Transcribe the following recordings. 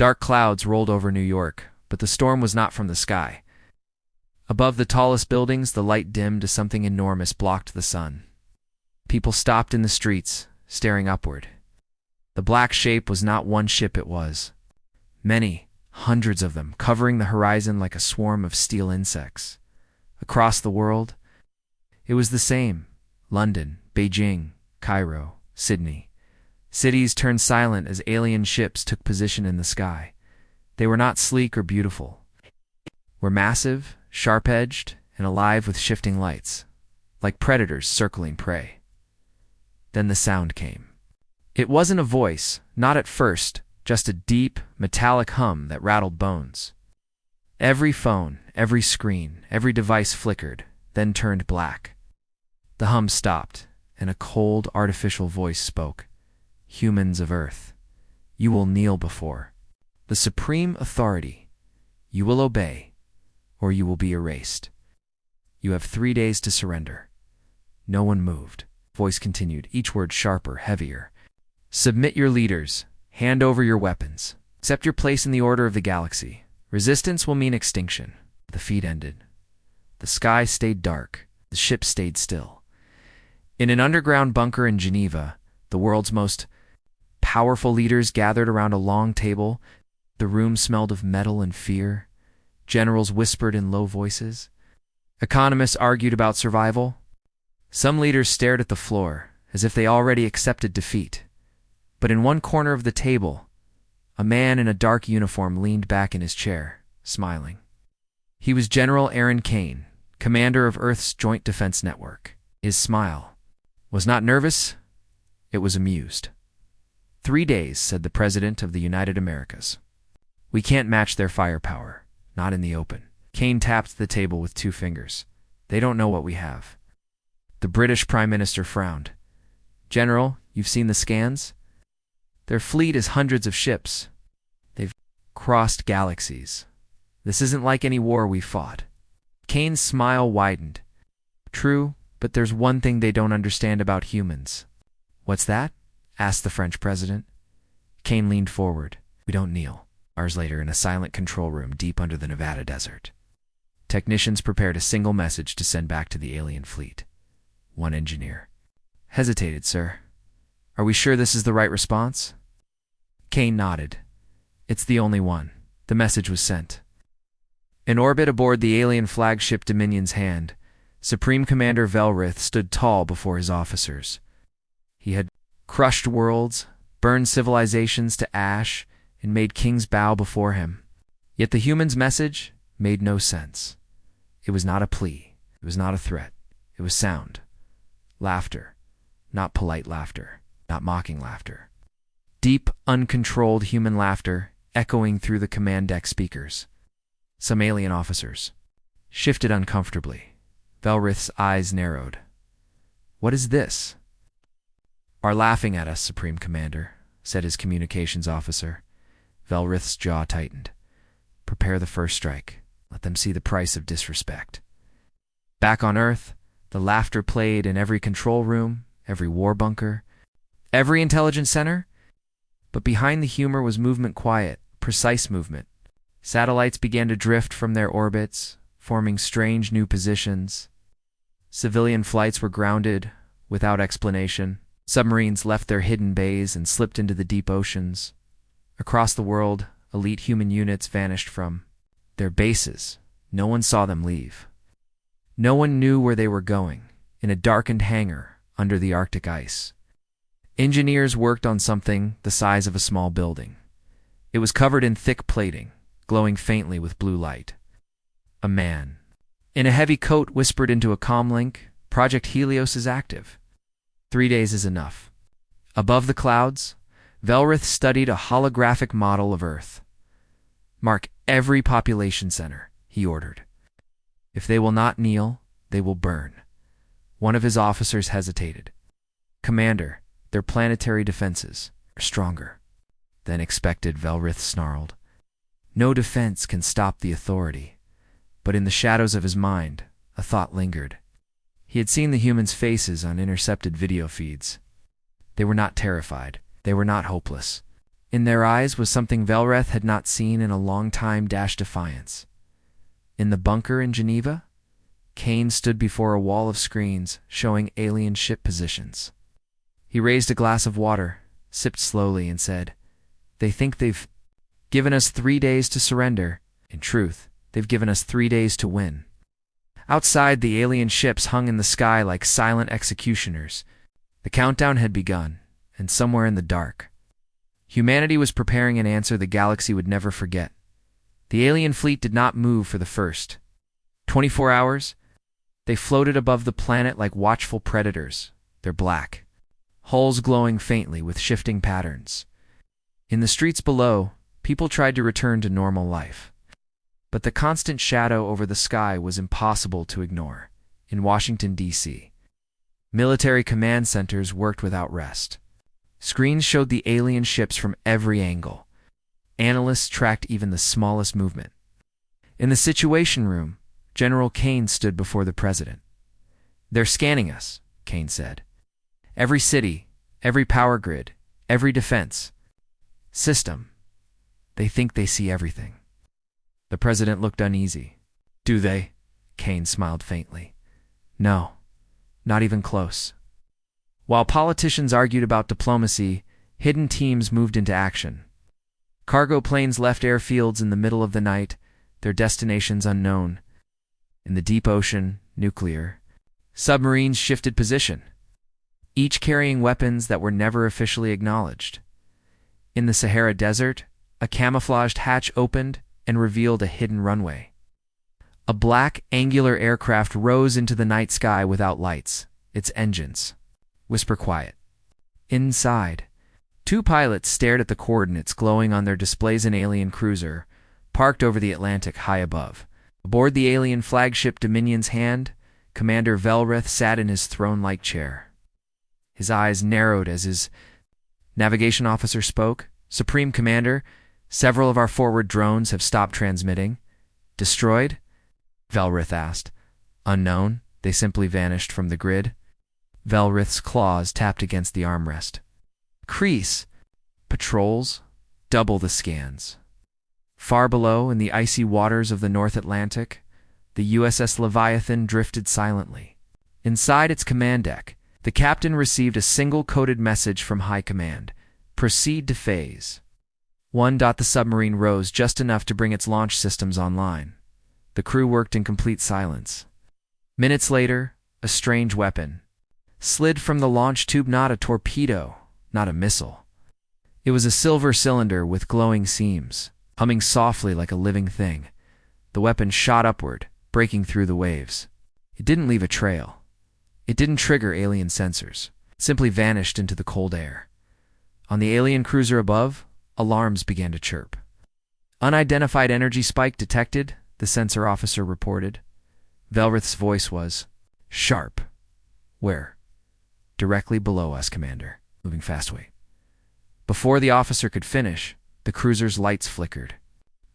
Dark clouds rolled over New York, but the storm was not from the sky. Above the tallest buildings, the light dimmed to something enormous blocked the sun. People stopped in the streets, staring upward. The black shape was not one ship, it was many, hundreds of them, covering the horizon like a swarm of steel insects. Across the world, it was the same. London, Beijing, Cairo, Sydney. Cities turned silent as alien ships took position in the sky. They were not sleek or beautiful. Were massive, sharp-edged, and alive with shifting lights, like predators circling prey. Then the sound came. It wasn't a voice, not at first, just a deep, metallic hum that rattled bones. Every phone, every screen, every device flickered, then turned black. The hum stopped, and a cold, artificial voice spoke. Humans of Earth, you will kneel before the supreme authority. You will obey, or you will be erased. You have 3 days to surrender. No one moved. Voice continued, each word sharper, heavier. Submit your leaders. Hand over your weapons. Accept your place in the order of the galaxy. Resistance will mean extinction. The feed ended. The sky stayed dark. The ship stayed still. In an underground bunker in Geneva, the world's most powerful leaders gathered around a long table. The room smelled of metal and fear. Generals whispered in low voices. Economists argued about survival. Some leaders stared at the floor, as if they already accepted defeat. But in one corner of the table, a man in a dark uniform leaned back in his chair, smiling. He was General Aaron Kane, commander of Earth's Joint Defense Network. His smile was not nervous, it was amused. 3 days, said the President of the United Americas. We can't match their firepower, not in the open. Kane tapped the table with 2 fingers. They don't know what we have. The British Prime Minister frowned. General, you've seen the scans? Their fleet is hundreds of ships. They've crossed galaxies. This isn't like any war we fought. Kane's smile widened. True, but there's one thing they don't understand about humans. What's that? Asked the French president. Kane leaned forward. We don't kneel. Hours later, in a silent control room deep under the Nevada desert, technicians prepared a single message to send back to the alien fleet. One engineer hesitated, sir. Are we sure this is the right response? Kane nodded. It's the only one. The message was sent. In orbit aboard the alien flagship Dominion's Hand, Supreme Commander Velrith stood tall before his officers. He had crushed worlds, burned civilizations to ash, and made kings bow before him. Yet the human's message made no sense. It was not a plea. It was not a threat. It was sound. Laughter. Not polite laughter. Not mocking laughter. Deep, uncontrolled human laughter echoing through the command deck speakers. Some alien officers shifted uncomfortably. Velrith's eyes narrowed. What is this? Are laughing at us, Supreme Commander, said his communications officer. Velrith's jaw tightened. Prepare the first strike. Let them see the price of disrespect. Back on Earth, the laughter played in every control room, every war bunker, every intelligence center. But behind the humor was movement, quiet, precise movement. Satellites began to drift from their orbits, forming strange new positions. Civilian flights were grounded, without explanation. Submarines left their hidden bays and slipped into the deep oceans. Across the world, elite human units vanished from their bases. No one saw them leave. No one knew where they were going, in a darkened hangar under the Arctic ice. Engineers worked on something the size of a small building. It was covered in thick plating, glowing faintly with blue light. A man in a heavy coat whispered into a comlink, Project Helios is active. 3 days is enough. Above the clouds, Velrith studied a holographic model of Earth. Mark every population center, he ordered. If they will not kneel, they will burn. One of his officers hesitated. Commander, their planetary defenses are stronger than expected, Velrith snarled. No defense can stop the authority. But in the shadows of his mind, a thought lingered. He had seen the humans' faces on intercepted video feeds. They were not terrified. They were not hopeless. In their eyes was something Velreth had not seen in a long time: defiance. In the bunker in Geneva, Kane stood before a wall of screens showing alien ship positions. He raised a glass of water, sipped slowly, and said, "They think they've given us 3 days to surrender. In truth, they've given us 3 days to win." Outside, the alien ships hung in the sky like silent executioners. The countdown had begun, and somewhere in the dark, humanity was preparing an answer the galaxy would never forget. The alien fleet did not move for the first 24 hours. They floated above the planet like watchful predators, their black hulls glowing faintly with shifting patterns. In the streets below, people tried to return to normal life. But the constant shadow over the sky was impossible to ignore. In Washington, D.C., military command centers worked without rest. Screens showed the alien ships from every angle. Analysts tracked even the smallest movement. In the Situation Room, General Kane stood before the president. "They're scanning us," Kane said. "Every city, every power grid, every defense system. They think they see everything." The president looked uneasy. "Do they?" Kane smiled faintly. "No, not even close." While politicians argued about diplomacy, hidden teams moved into action. Cargo planes left airfields in the middle of the night, their destinations unknown. In the deep ocean, nuclear submarines shifted position, each carrying weapons that were never officially acknowledged. In the Sahara Desert, a camouflaged hatch opened and revealed a hidden runway. A black, angular aircraft rose into the night sky without lights, its engines whisper quiet. Inside, 2 pilots stared at the coordinates glowing on their displays. An alien cruiser, parked over the Atlantic high above. Aboard the alien flagship Dominion's Hand, Commander Velreth sat in his throne-like chair. His eyes narrowed as his navigation officer spoke. "Supreme Commander, several of our forward drones have stopped transmitting." "Destroyed?" Velreth asked. "Unknown. They simply vanished from the grid." Velreth's claws tapped against the armrest. "Crease. Patrols. Double the scans." Far below, in the icy waters of the North Atlantic, the USS Leviathan drifted silently. Inside its command deck, the captain received a single coded message from High Command: "Proceed to phase 1." The submarine rose just enough to bring its launch systems online. The crew worked in complete silence. Minutes later, a strange weapon slid from the launch tube. Not a torpedo, not a missile. It was a silver cylinder with glowing seams, humming softly like a living thing. The weapon shot upward, breaking through the waves. It didn't leave a trail. It didn't trigger alien sensors. It simply vanished into the cold air. On the alien cruiser above, alarms began to chirp. "Unidentified energy spike detected," the sensor officer reported. Velreth's voice was sharp. "Where?" "Directly below us, Commander. Moving fast. Wait." Before the officer could finish, the cruiser's lights flickered.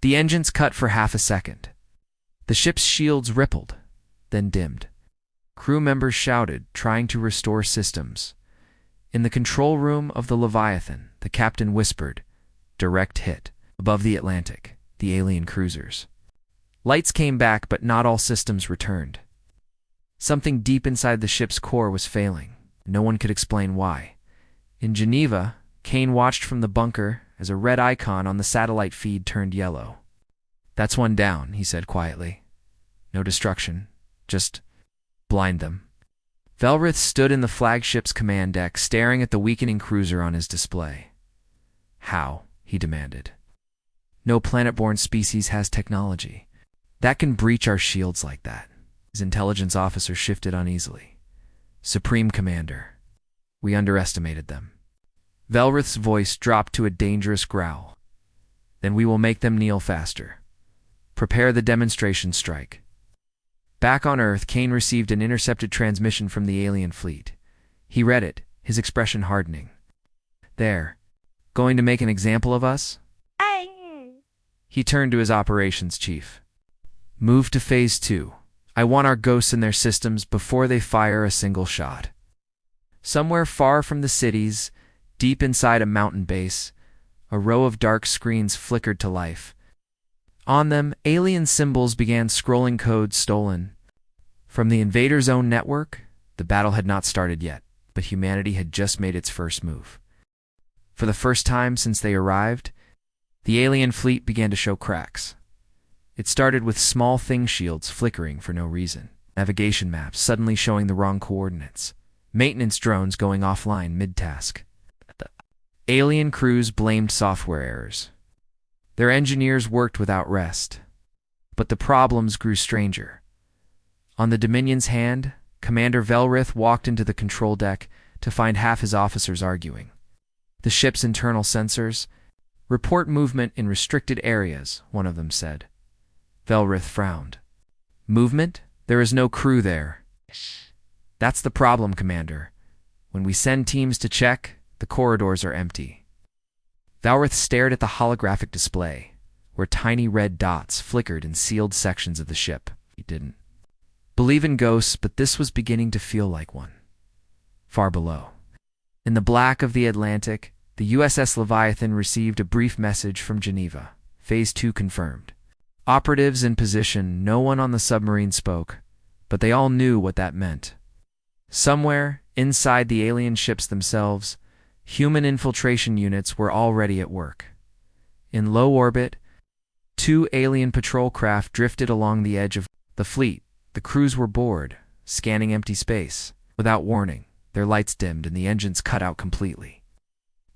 The engines cut for half a second. The ship's shields rippled, then dimmed. Crew members shouted, trying to restore systems. In the control room of the Leviathan, the captain whispered, "Direct hit." Above the Atlantic, the alien cruisers. Lights came back, but not all systems returned. Something deep inside the ship's core was failing. No one could explain why. In Geneva, Kane watched from the bunker as a red icon on the satellite feed turned yellow. "That's one down," he said quietly. "No destruction. Just blind them." Velreth stood in the flagship's command deck, staring at the weakening cruiser on his display. "How?" he demanded. "No planet-born species has technology that can breach our shields like that." His intelligence officer shifted uneasily. "Supreme Commander, we underestimated them." Velreth's voice dropped to a dangerous growl. "Then we will make them kneel faster. Prepare the demonstration strike." Back on Earth, Kane received an intercepted transmission from the alien fleet. He read it, his expression hardening. "They're going to make an example of us?" He turned to his operations chief. "Move to Phase 2. I want our ghosts in their systems before they fire a single shot." Somewhere far from the cities, deep inside a mountain base, A row of dark screens flickered to life. On them, alien symbols began scrolling codes stolen. From the invader's own network, the battle had not started yet, but humanity had just made its first move. For the first time since they arrived, the alien fleet began to show cracks. It started with small thing shields flickering for no reason, navigation maps suddenly showing the wrong coordinates, maintenance drones going offline mid-task. Alien crews blamed software errors. Their engineers worked without rest. But the problems grew stranger. On the Dominion's hand, Commander Velrith walked into the control deck to find half his officers arguing. The ship's internal sensors report movement in restricted areas, one of them said. Velrith frowned. Movement? There is no crew there. That's the problem, Commander. When we send teams to check, the corridors are empty. Velrith stared at the holographic display, where tiny red dots flickered in sealed sections of the ship. He didn't believe in ghosts, but this was beginning to feel like one. Far below, in the black of the Atlantic, the USS Leviathan received a brief message from Geneva. Phase 2 confirmed. Operatives in position. No one on the submarine spoke, but they all knew what that meant. Somewhere, inside the alien ships themselves, human infiltration units were already at work. In low orbit, 2 alien patrol craft drifted along the edge of the fleet. The crews were bored, scanning empty space. Without warning, their lights dimmed and the engines cut out completely.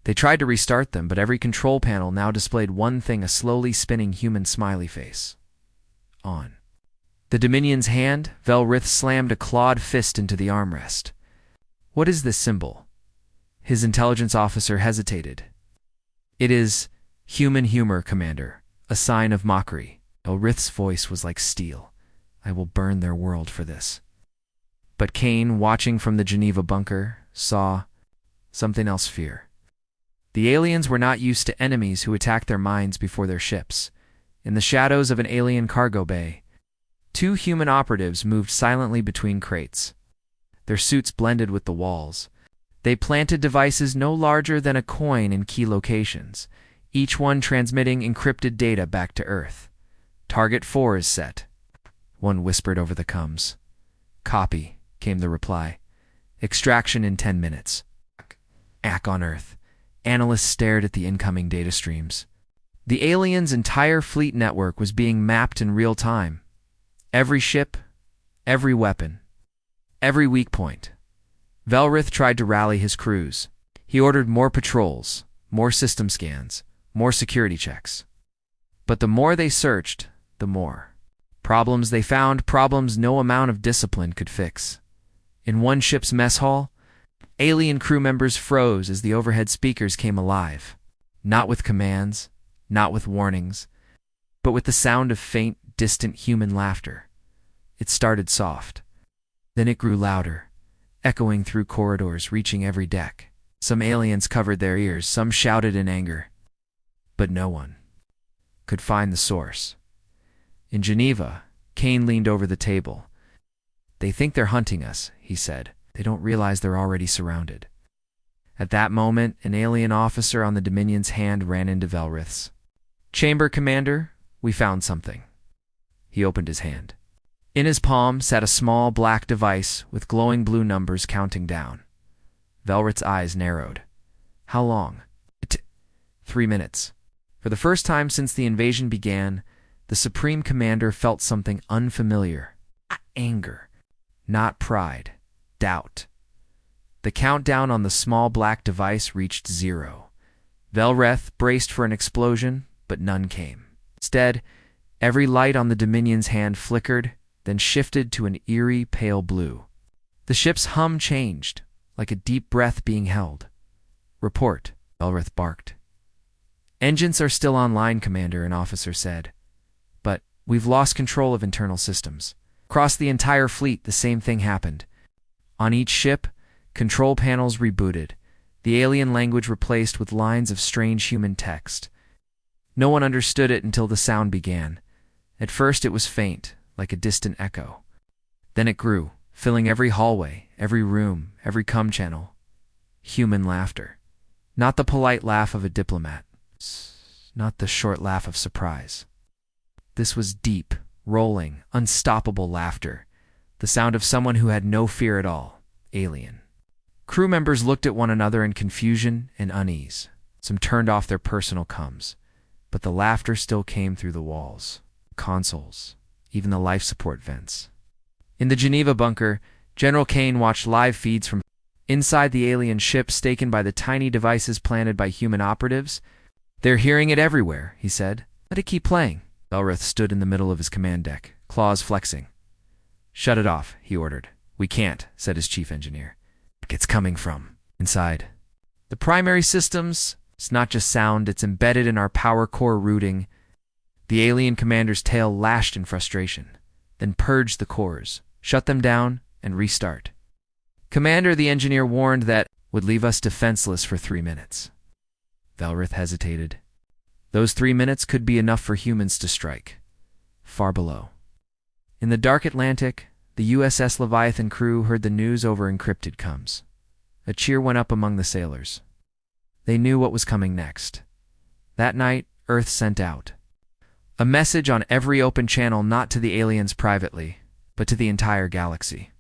They tried to restart them, but every control panel now displayed one thing: a slowly spinning human smiley face. On the Dominion's hand, Velrith slammed a clawed fist into the armrest. What is this symbol? His intelligence officer hesitated. It is human humor, Commander, a sign of mockery. Velrith's voice was like steel. I will burn their world for this. But Kane, watching from the Geneva bunker, saw something else: fear. The aliens were not used to enemies who attacked their minds before their ships. In the shadows of an alien cargo bay, 2 human operatives moved silently between crates. Their suits blended with the walls. They planted devices no larger than a coin in key locations, each one transmitting encrypted data back to Earth. Target 4 is set, one whispered over the comms. Copy, came the reply. Extraction in 10 minutes. Ack on Earth. Analysts stared at the incoming data streams. The aliens' entire fleet network was being mapped in real time. Every ship, every weapon, every weak point. Velrith tried to rally his crews. He ordered more patrols, more system scans, more security checks. But the more they searched, the more problems they found, problems no amount of discipline could fix. In one ship's mess hall, alien crew members froze as the overhead speakers came alive. Not with commands, not with warnings, but with the sound of faint, distant human laughter. It started soft. Then it grew louder, echoing through corridors, reaching every deck. Some aliens covered their ears, some shouted in anger. But no one could find the source. In Geneva, Kane leaned over the table. They think they're hunting us, he said. They don't realize they're already surrounded. At that moment, an alien officer on the Dominion's hand ran into Velrith's chamber. Commander, we found something. He opened his hand. In his palm sat a small black device with glowing blue numbers counting down. Velrith's eyes narrowed. How long? 3 minutes. For the first time since the invasion began, the Supreme Commander felt something unfamiliar. Anger, not pride. Doubt. The countdown on the small black device reached 0. Velrith braced for an explosion, but none came. Instead, every light on the Dominion's hand flickered, then shifted to an eerie pale blue. The ship's hum changed, like a deep breath being held. Report, Velrith barked. Engines are still online, Commander, an officer said. But we've lost control of internal systems. Across the entire fleet, the same thing happened. On each ship, control panels rebooted, the alien language replaced with lines of strange human text. No one understood it until the sound began. At first it was faint, like a distant echo. Then it grew, filling every hallway, every room, every comm channel. Human laughter. Not the polite laugh of a diplomat. Not the short laugh of surprise. This was deep, rolling, unstoppable laughter, the sound of someone who had no fear at all. Alien. Crew members looked at one another in confusion and unease. Some turned off their personal comms, but the laughter still came through the walls, consoles, even the life support vents. In the Geneva bunker, General Kane watched live feeds from inside the alien ship staken by the tiny devices planted by human operatives. "They're hearing it everywhere," he said. "Let it keep playing." Velrith stood in the middle of his command deck, claws flexing. "Shut it off," he ordered. "We can't," said his chief engineer. "It's coming from inside the primary systems. It's not just sound, it's embedded in our power core routing." The alien commander's tail lashed in frustration, then purged the cores, shut them down, and restart. "Commander," the engineer warned, "that would leave us defenseless for 3 minutes." Velrith hesitated. Those 3 minutes could be enough for humans to strike. Far below. In the dark Atlantic, the USS Leviathan crew heard the news over encrypted comms. A cheer went up among the sailors. They knew what was coming next. That night, Earth sent out a message on every open channel, not to the aliens privately, but to the entire galaxy.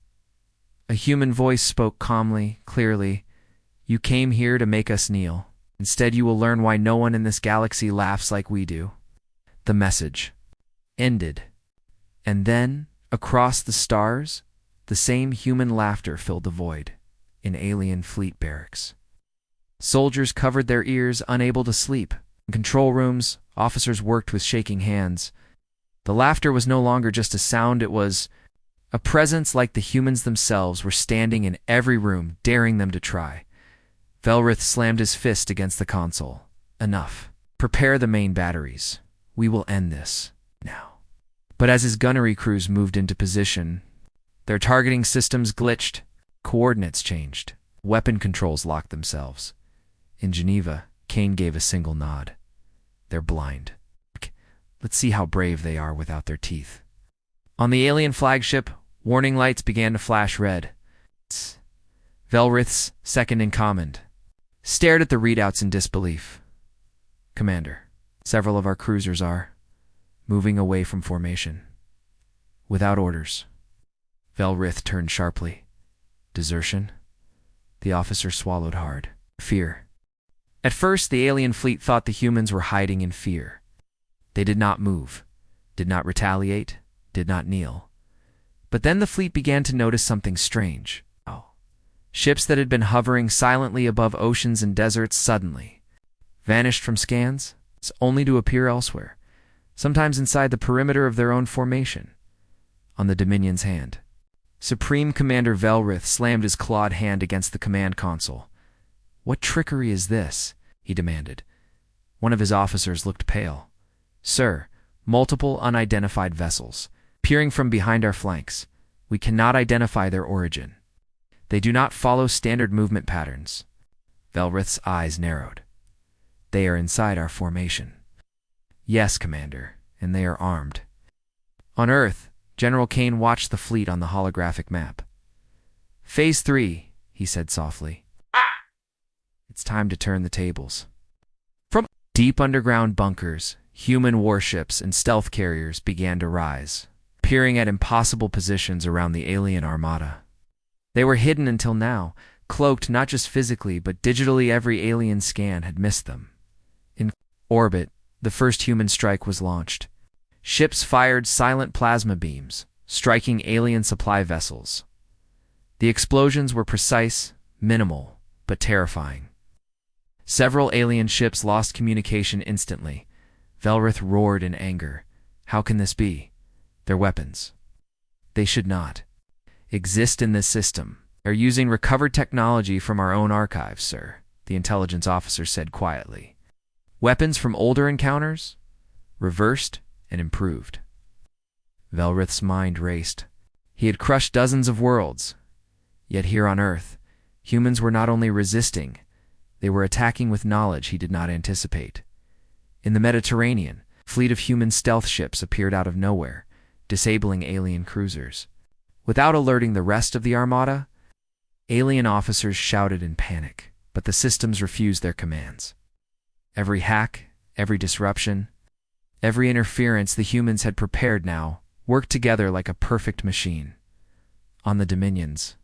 A human voice spoke calmly, clearly. "You came here to make us kneel. Instead, you will learn why no one in this galaxy laughs like we do." The message ended. And then, across the stars, the same human laughter filled the void, in alien fleet barracks. Soldiers covered their ears, unable to sleep. In control rooms, officers worked with shaking hands. The laughter was no longer just a sound, it was a presence like the humans themselves were standing in every room, daring them to try. Velrith slammed his fist against the console. "Enough. Prepare the main batteries. We will end this now." But as his gunnery crews moved into position, their targeting systems glitched, coordinates changed, weapon controls locked themselves. In Geneva, Kane gave a single nod. "They're blind. Let's see how brave they are without their teeth." On the alien flagship, warning lights began to flash red. Velrith's second-in-command stared at the readouts in disbelief. "Commander, several of our cruisers are moving away from formation. Without orders." Velrith turned sharply. "Desertion?" The officer swallowed hard. "Fear." At first, the alien fleet thought the humans were hiding in fear. They did not move, did not retaliate, did not kneel. But then the fleet began to notice something strange. Ships that had been hovering silently above oceans and deserts suddenly vanished from scans, only to appear elsewhere, sometimes inside the perimeter of their own formation. On the Dominion's hand, Supreme Commander Velrith slammed his clawed hand against the command console. "What trickery is this?" he demanded. One of his officers looked pale. "Sir, multiple unidentified vessels, peering from behind our flanks. We cannot identify their origin. They do not follow standard movement patterns." Velrith's eyes narrowed. "They are inside our formation." "Yes, Commander, and they are armed." On Earth, General Kane watched the fleet on the holographic map. "Phase 3, he said softly. "It's time to turn the tables." From deep underground bunkers, human warships and stealth carriers began to rise, peering at impossible positions around the alien armada. They were hidden until now, cloaked not just physically but digitally. Every alien scan had missed them. In orbit, the first human strike was launched. Ships fired silent plasma beams, striking alien supply vessels. The explosions were precise, minimal, but terrifying. Several alien ships lost communication instantly. Velrith roared in anger. "How can this be? Their weapons. They should not exist in this system. They're using recovered technology from our own archives, sir," the intelligence officer said quietly. "Weapons from older encounters? Reversed and improved." Velrith's mind raced. He had crushed dozens of worlds. Yet here on Earth, humans were not only resisting, they were attacking with knowledge he did not anticipate. In the Mediterranean, a fleet of human stealth ships appeared out of nowhere, disabling alien cruisers. Without alerting the rest of the armada, alien officers shouted in panic, but the systems refused their commands. Every hack, every disruption, every interference the humans had prepared now worked together like a perfect machine. On the Dominions.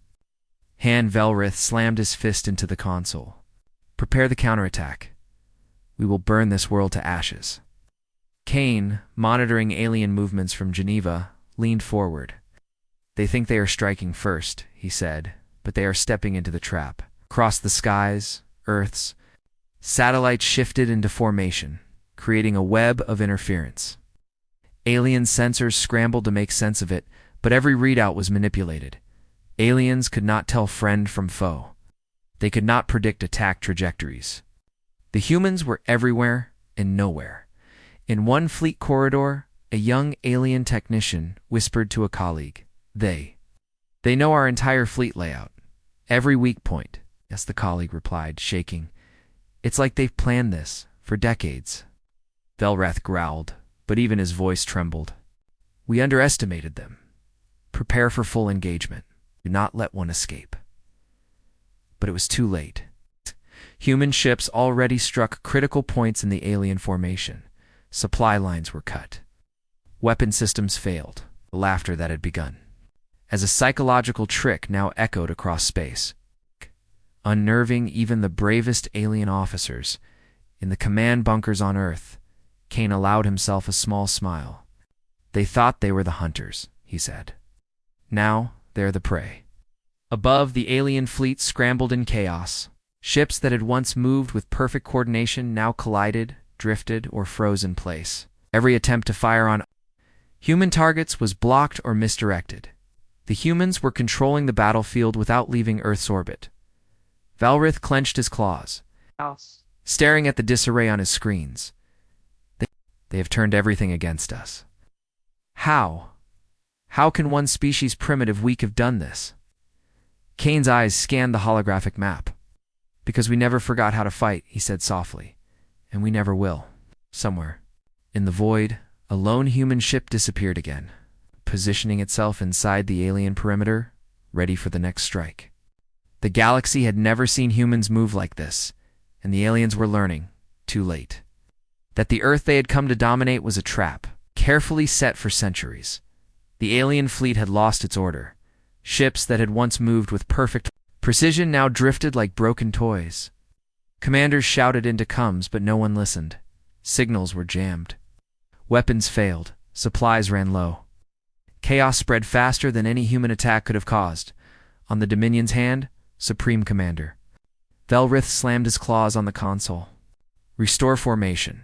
Han Velrith slammed his fist into the console. Prepare the counterattack. We will burn this world to ashes. Kane, monitoring alien movements from Geneva, leaned forward. They think they are striking first, he said, but they are stepping into the trap. Across the skies, Earth's satellites shifted into formation, creating a web of interference. Alien sensors scrambled to make sense of it, but every readout was manipulated. Aliens could not tell friend from foe. They could not predict attack trajectories. The humans were everywhere and nowhere. In one fleet corridor, a young alien technician whispered to a colleague, They know our entire fleet layout. Every weak point. Yes, the colleague replied, shaking. It's like they've planned this for decades. Velreth growled, but even his voice trembled. We underestimated them. Prepare for full engagement. Do not let one escape. But it was too late. Human ships already struck critical points in the alien formation. Supply lines were cut. Weapon systems failed, the laughter that had begun. As a psychological trick now echoed across space, unnerving even the bravest alien officers. In the command bunkers on Earth, Kane allowed himself a small smile. They thought they were the hunters, he said. Now they're the prey. Above, the alien fleet scrambled in chaos. Ships that had once moved with perfect coordination now collided, drifted, or froze in place. Every attempt to fire on human targets was blocked or misdirected. The humans were controlling the battlefield without leaving Earth's orbit. Velrith clenched his claws, staring at the disarray on his screens. They have turned everything against us. How? How can one species primitive weak have done this? Kane's eyes scanned the holographic map. Because we never forgot how to fight, he said softly. And we never will. Somewhere, in the void, a lone human ship disappeared again, positioning itself inside the alien perimeter, ready for the next strike. The galaxy had never seen humans move like this, and the aliens were learning, too late, that the Earth they had come to dominate was a trap, carefully set for centuries. The alien fleet had lost its order. Ships that had once moved with perfect precision now drifted like broken toys. Commanders shouted into comms, but no one listened. Signals were jammed. Weapons failed. Supplies ran low. Chaos spread faster than any human attack could have caused. On the Dominion's hand, Supreme Commander. Velrith slammed his claws on the console. Restore formation.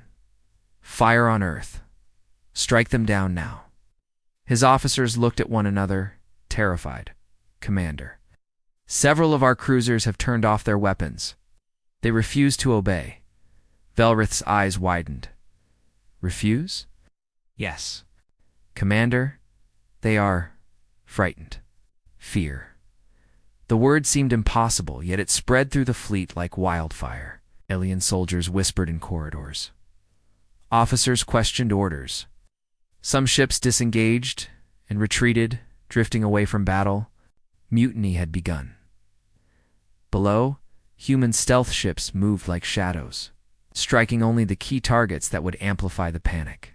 Fire on Earth. Strike them down now. His officers looked at one another, terrified. Commander. Several of our cruisers have turned off their weapons. They refuse to obey. Velrith's eyes widened. Refuse? Yes. Commander, they are frightened. Fear. The word seemed impossible, yet it spread through the fleet like wildfire. Alien soldiers whispered in corridors. Officers questioned orders. Some ships disengaged and retreated, drifting away from battle. Mutiny had begun. Below, human stealth ships moved like shadows, striking only the key targets that would amplify the panic.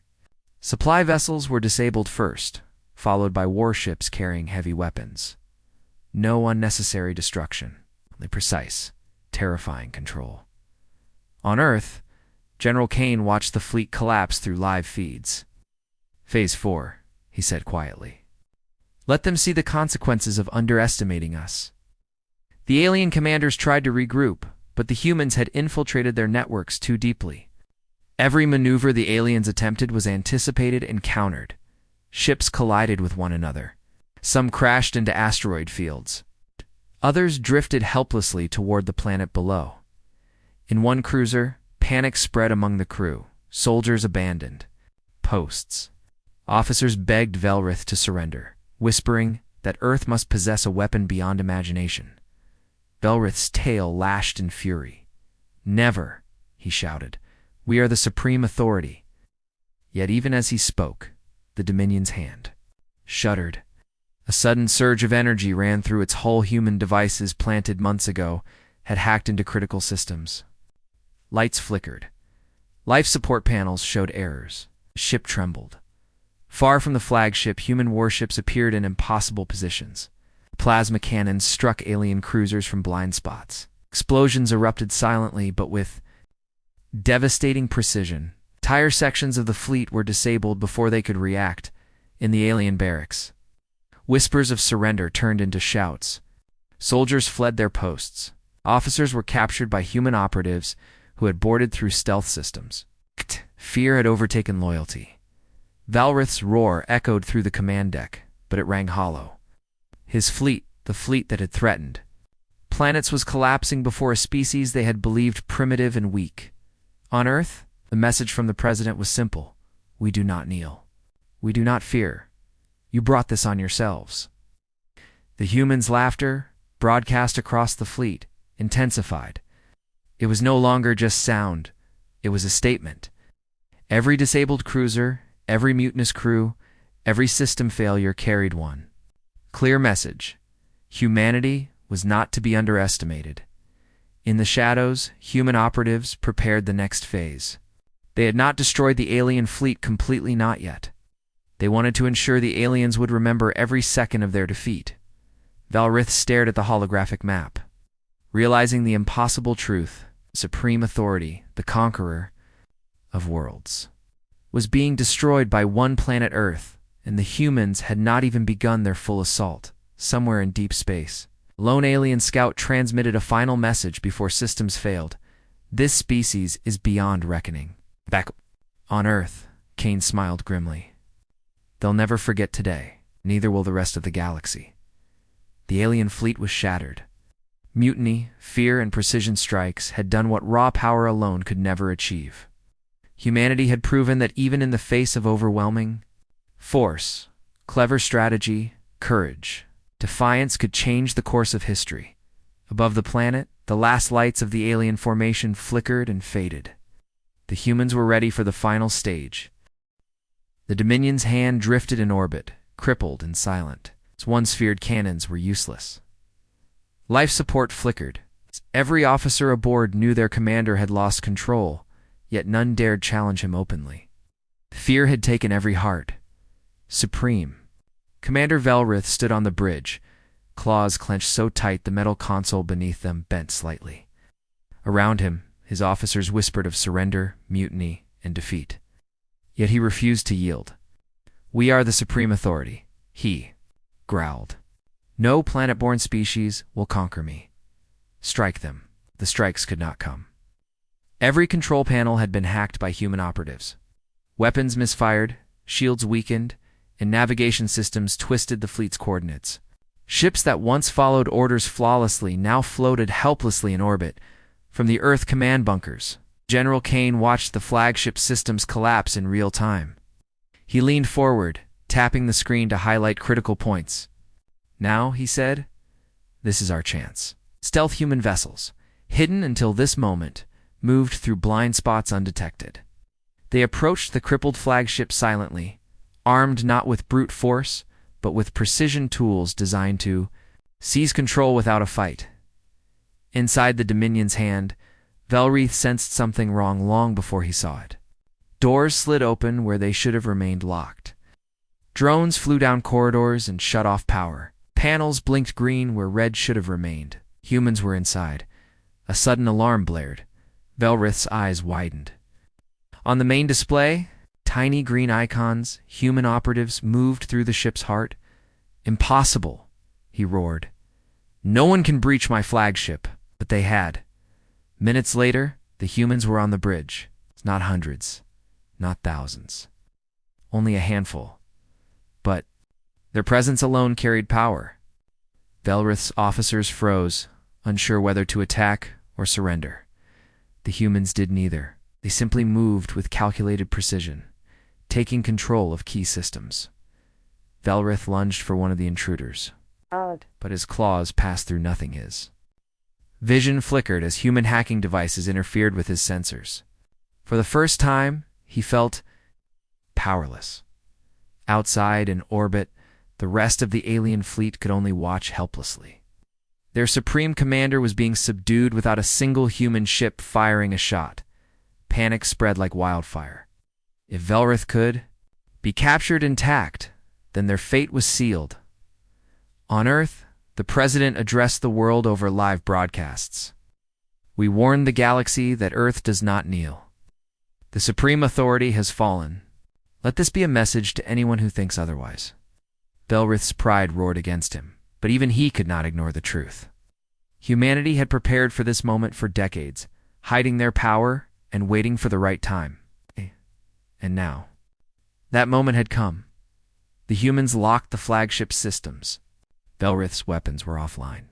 Supply vessels were disabled first, followed by warships carrying heavy weapons. No unnecessary destruction, only precise, terrifying control. On Earth, General Kane watched the fleet collapse through live feeds. Phase 4, he said quietly. Let them see the consequences of underestimating us. The alien commanders tried to regroup, but the humans had infiltrated their networks too deeply. Every maneuver the aliens attempted was anticipated and countered. Ships collided with one another. Some crashed into asteroid fields. Others drifted helplessly toward the planet below. In one cruiser, panic spread among the crew. Soldiers abandoned posts. Officers begged Velrith to surrender, whispering that Earth must possess a weapon beyond imagination. Velrith's tail lashed in fury. Never, he shouted. We are the supreme authority. Yet even as he spoke, the Dominion's hand shuddered. A sudden surge of energy ran through its hull. Human devices planted months ago had hacked into critical systems. Lights flickered, Life support panels showed errors. The ship trembled. Far from the flagship, human warships appeared in impossible positions. Plasma cannons struck alien cruisers from blind spots. Explosions erupted silently, but with devastating precision. Entire sections of the fleet were disabled before they could react in the alien barracks. Whispers of surrender turned into shouts. Soldiers fled their posts. Officers were captured by human operatives who had boarded through stealth systems. Fear had overtaken loyalty. Valrith's roar echoed through the command deck, but it rang hollow. His fleet, the fleet that had threatened planets, was collapsing before a species they had believed primitive and weak. On Earth, the message from the president was simple. We do not kneel. We do not fear. You brought this on yourselves. The humans' laughter, broadcast across the fleet, intensified. It was no longer just sound. It was a statement. Every disabled cruiser, every mutinous crew, every system failure carried one clear message. Humanity was not to be underestimated. In the shadows, human operatives prepared the next phase. They had not destroyed the alien fleet completely, not yet. They wanted to ensure the aliens would remember every second of their defeat. Valrith stared at the holographic map. Realizing the impossible truth, supreme authority, the conqueror of worlds, was being destroyed by one planet Earth, and the humans had not even begun their full assault. Somewhere in deep space, a lone alien scout transmitted a final message before systems failed. This species is beyond reckoning. Back on Earth, Kane smiled grimly. They'll never forget today, neither will the rest of the galaxy. The alien fleet was shattered. Mutiny, fear, and precision strikes had done what raw power alone could never achieve. Humanity had proven that even in the face of overwhelming force, clever strategy, courage, defiance could change the course of history. Above the planet, the last lights of the alien formation flickered and faded. The humans were ready for the final stage. The Dominion's hand drifted in orbit, crippled and silent. Its one-sphered cannons were useless. Life support flickered. Every officer aboard knew their commander had lost control, yet none dared challenge him openly. Fear had taken every heart. Supreme. Commander Velrith stood on the bridge, claws clenched so tight the metal console beneath them bent slightly. Around him, his officers whispered of surrender, mutiny, and defeat. Yet he refused to yield. We are the supreme authority, he growled. No planet-born species will conquer me. Strike them. The strikes could not come. Every control panel had been hacked by human operatives. Weapons misfired, shields weakened, and navigation systems twisted the fleet's coordinates. Ships that once followed orders flawlessly now floated helplessly in orbit from the Earth command bunkers. General Kane watched the flagship systems collapse in real time. He leaned forward, tapping the screen to highlight critical points. Now, he said, this is our chance. Stealth human vessels, hidden until this moment, moved through blind spots undetected. They approached the crippled flagship silently, armed not with brute force, but with precision tools designed to seize control without a fight. Inside the Dominion's hand, Velrith sensed something wrong long before he saw it. Doors slid open where they should have remained locked. Drones flew down corridors and shut off power. Panels blinked green where red should have remained. Humans were inside. A sudden alarm blared. Velrith's eyes widened. On the main display, tiny green icons, human operatives, moved through the ship's heart. Impossible, he roared. No one can breach my flagship, but they had. Minutes later, the humans were on the bridge. Not hundreds, not thousands. Only a handful. But their presence alone carried power. Velrith's officers froze, unsure whether to attack or surrender. The humans did neither. They simply moved with calculated precision, taking control of key systems. Velrith lunged for one of the intruders, but his claws passed through nothing his. Vision flickered as human hacking devices interfered with his sensors. For the first time, he felt powerless. Outside in orbit, the rest of the alien fleet could only watch helplessly. Their supreme commander was being subdued without a single human ship firing a shot. Panic spread like wildfire. If Velrith could be captured intact, then their fate was sealed. On Earth, the president addressed the world over live broadcasts. We warn the galaxy that Earth does not kneel. The supreme authority has fallen. Let this be a message to anyone who thinks otherwise. Velrith's pride roared against him, but even he could not ignore the truth. Humanity had prepared for this moment for decades, hiding their power and waiting for the right time. And now, that moment had come. The humans locked the flagship systems. Velrith's weapons were offline.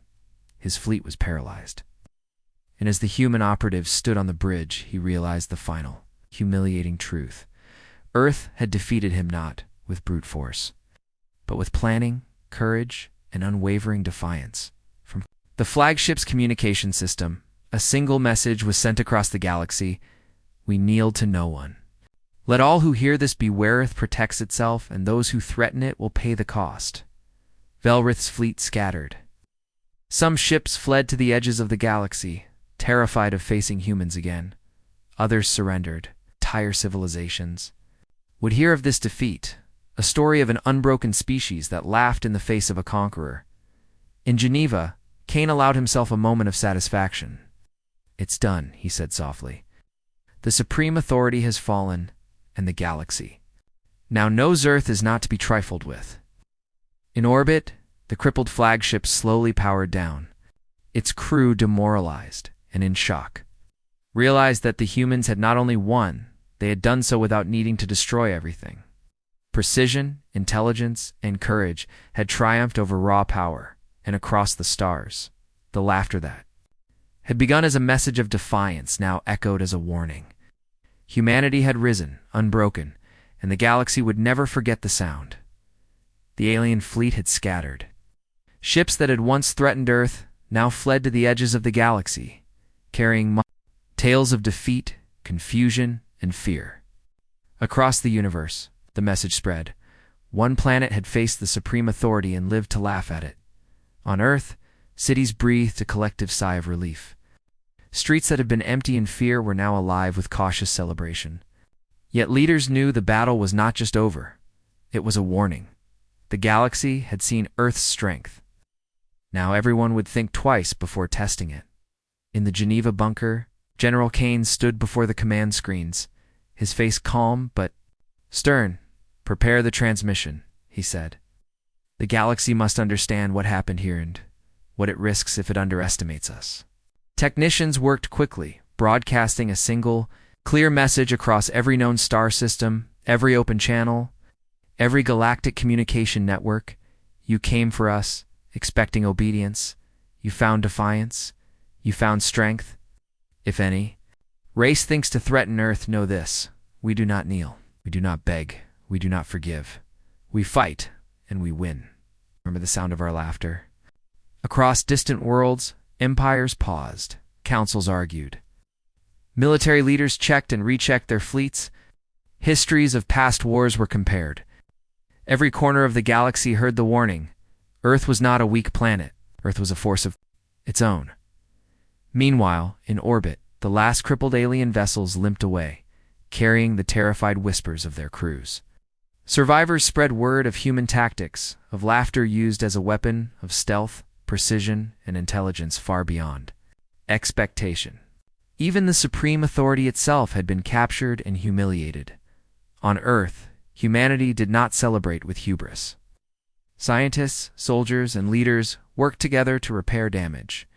His fleet was paralyzed. And as the human operatives stood on the bridge, he realized the final, humiliating truth. Earth had defeated him not with brute force, but with planning, courage, and unwavering defiance. From the flagship's communication system, a single message was sent across the galaxy: we kneel to no one. Let all who hear this beware. Earth protects itself, and those who threaten it will pay the cost. Velrith's fleet scattered. Some ships fled to the edges of the galaxy, terrified of facing humans again. Others surrendered. Entire civilizations would hear of this defeat, a story of an unbroken species that laughed in the face of a conqueror. In Geneva, Kane allowed himself a moment of satisfaction. It's done, he said softly. The supreme authority has fallen, and the galaxy now knows Earth is not to be trifled with. In orbit, the crippled flagship slowly powered down, its crew demoralized and in shock. Realized that the humans had not only won, they had done so without needing to destroy everything. Precision, intelligence, and courage had triumphed over raw power, and across the stars, the laughter that had begun as a message of defiance now echoed as a warning. Humanity had risen, unbroken, and the galaxy would never forget the sound. The alien fleet had scattered. Ships that had once threatened Earth now fled to the edges of the galaxy, carrying tales of defeat, confusion, and fear. Across the universe, the message spread. One planet had faced the supreme authority and lived to laugh at it. On Earth, cities breathed a collective sigh of relief. Streets that had been empty in fear were now alive with cautious celebration. Yet leaders knew the battle was not just over. It was a warning. The galaxy had seen Earth's strength. Now everyone would think twice before testing it. In the Geneva bunker, General Kane stood before the command screens, his face calm but stern. Prepare the transmission, he said. The galaxy must understand what happened here and what it risks if it underestimates us. Technicians worked quickly, broadcasting a single, clear message across every known star system, every open channel, every galactic communication network. You came for us, expecting obedience. You found defiance. You found strength, if any. Race thinks to threaten Earth. Know this: we do not kneel. We do not beg. We do not forgive. We fight, and we win. Remember the sound of our laughter? Across distant worlds, empires paused. Councils argued. Military leaders checked and rechecked their fleets. Histories of past wars were compared. Every corner of the galaxy heard the warning. Earth was not a weak planet. Earth was a force of its own. Meanwhile, in orbit, the last crippled alien vessels limped away, carrying the terrified whispers of their crews. Survivors spread word of human tactics, of laughter used as a weapon, of stealth, precision, and intelligence far beyond expectation. Even the supreme authority itself had been captured and humiliated. On Earth, humanity did not celebrate with hubris. Scientists, soldiers, and leaders worked together to repair damage,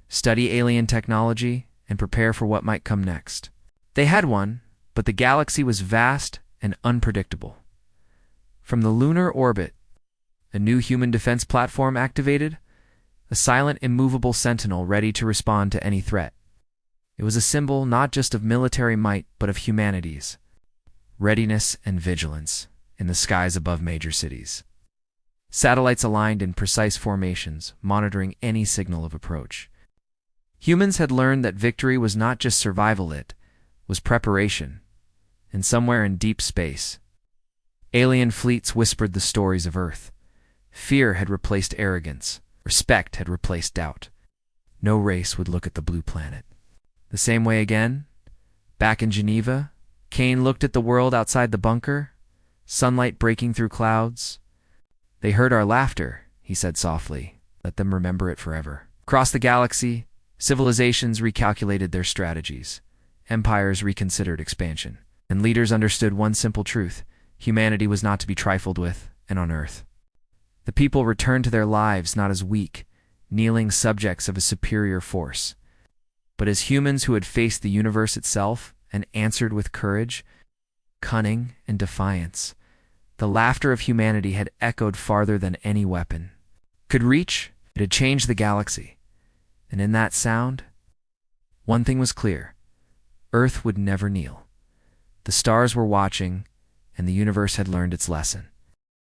study alien technology, and prepare for what might come next. They had won, but the galaxy was vast and unpredictable. From the lunar orbit, a new human defense platform activated, a silent, immovable sentinel ready to respond to any threat. It was a symbol not just of military might, but of humanity's readiness and vigilance in the skies above major cities. Satellites aligned in precise formations, monitoring any signal of approach. Humans had learned that victory was not just survival, it was preparation. And somewhere in deep space, alien fleets whispered the stories of Earth. Fear had replaced arrogance. Respect had replaced doubt. No race would look at the blue planet the same way again, Back in Geneva, Kane looked at the world outside the bunker, sunlight breaking through clouds. "They heard our laughter," he said softly. "Let them remember it forever." Across the galaxy, civilizations recalculated their strategies. Empires reconsidered expansion. And leaders understood one simple truth: humanity was not to be trifled with, and on Earth. The people returned to their lives not as weak, kneeling subjects of a superior force, but as humans who had faced the universe itself and answered with courage, cunning, and defiance. The laughter of humanity had echoed farther than any weapon could reach. It had changed the galaxy. And in that sound, one thing was clear: Earth would never kneel. The stars were watching, and the universe had learned its lesson.